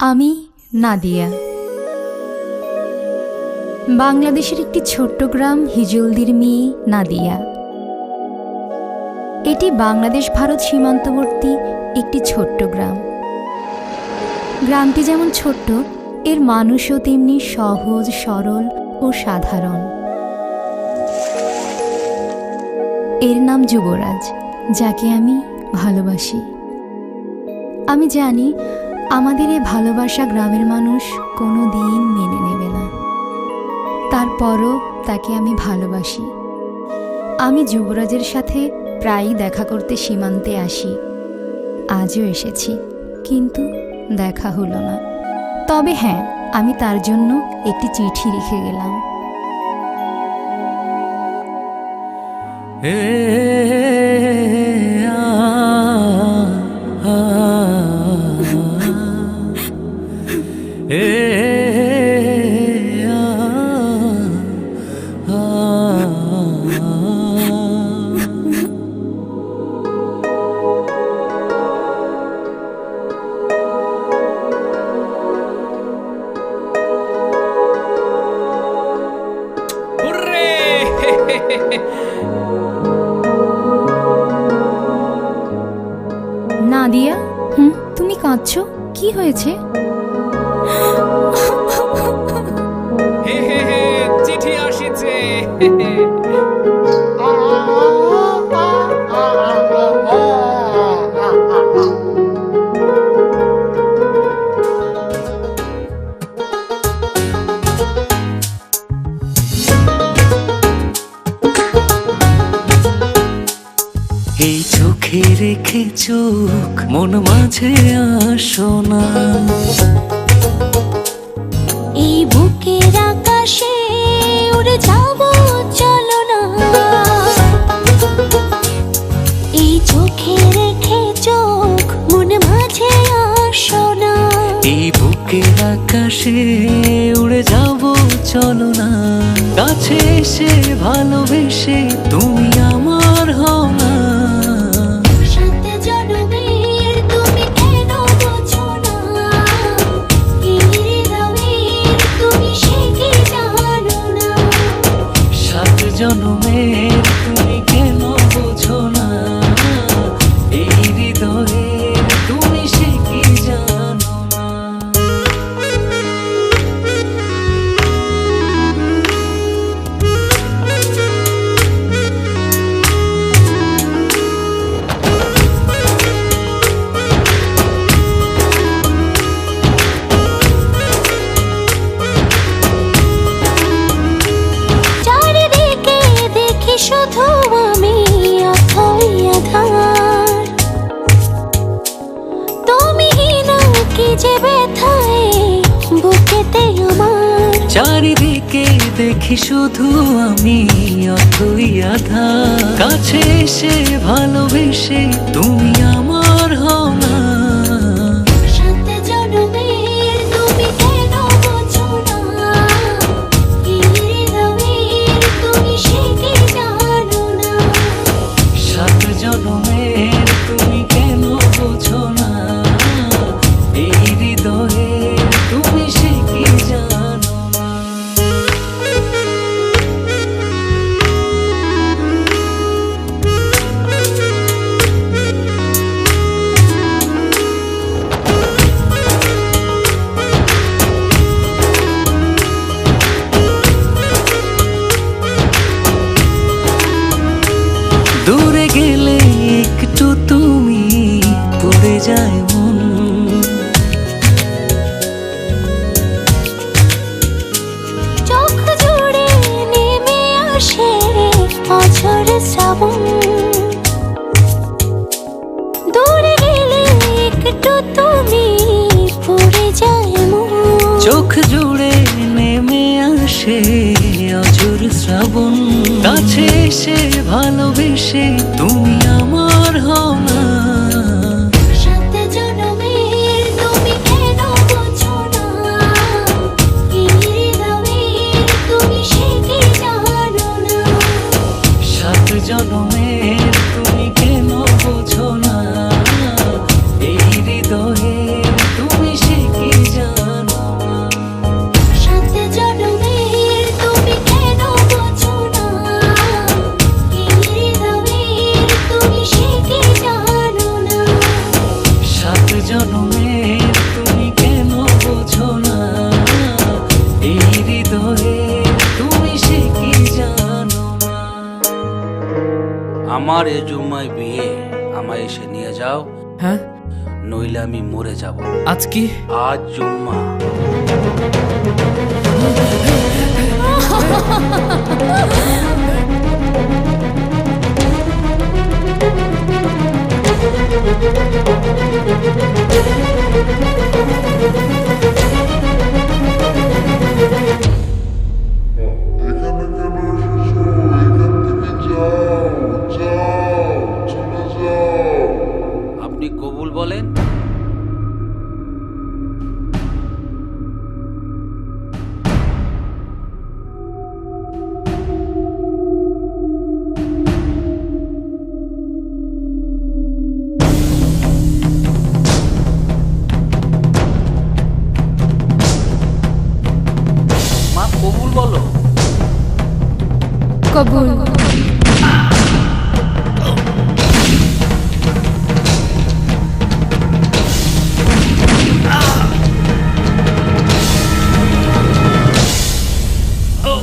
আমি নাদিয়া। বাংলাদেশের একটি ছোট্ট গ্রাম হিজলদির মেয়ে নাদিয়া। এটি বাংলাদেশ ভারত সীমান্তবর্তী একটি ছোট্ট গ্রাম। গ্রামটি যেমন ছোট্ট, এর মানুষও তেমনি সহজ, সরল ও সাধারণ। এর নাম যুবরাজ, যাকে আমি ভালোবাসি। আমি জানি আমাদের এই ভালোবাসা গ্রামের মানুষ কোনো দিন মেনে নেবে না, তারপরও তাকে আমি ভালোবাসি। আমি যুবরাজের সাথে প্রায়ই দেখা করতে সীমান্তে আসি। আজও এসেছি, কিন্তু দেখা হলো না। তবে হ্যাঁ, আমি তার জন্য একটি চিঠি লিখে গেলাম। নাদিয়া, তুমি কাঁদছো? কি হয়েছে? চিঠি আসিছে। এই চোখে রেখে চোখ মন মাঝে আসো না, এই বুকের আকাশে উড়ে যাব চলো না। এই চোখে রেখে চোখ মন মাঝে আসো না, এই বুকের আকাশে উড়ে যাব চলো না। কাছে এসে ভালোবেসে তুমি আমার হও না। জনমের তুমি কেন বোঝো না, এই হৃদয়ের তুমি সে কি জানো না। শুধু আমি অথই আধার, তুমি না কি যে ব্যথায় বুকেতে আমার। চারিদিকে দেখি শুধু আমি অথই আধার। কাছে এসে ভালোবেসে তুমি আমার হও না। জনমের তুমি কেন বোঝো না, এই হৃদয়ের তুমি সে কি জানো না। দূরে গেলে একটু তুমি পড়ে যায় মন, চোখ জুড়ে নেমে আসে অঝোর শ্রাবণ। দূরে গেলে একটু তুমি পড়ে যায় মন, চোখ জুড়ে নেমে আসে অঝোর শ্রাবণ। কাছে এসে ভালোবেসে তুমি আমার হও না। জনমের তুমি কেন বোঝো না, এই হৃদয়ের তুমি সে কি আমার এ জুম্মায় বিয়ে, আমায় এসে নিয়ে যাও, হ্যাঁ নইলে আমি মরে যাব। আজ কি? আজ জুম্মা। আপনি কবুল বলেন। মা কবুল বলো। কবুল। ও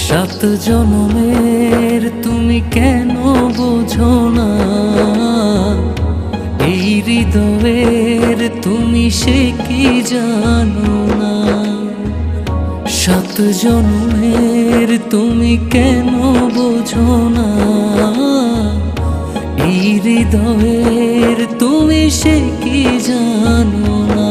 7 জনমের তুমি কেন বোঝো না, এই হৃদয়ের তুমি সে কি জানো না। 7 জনমের তুমি কেন বোঝো না, এই হৃদয়ের তুমি সে কি জানো না।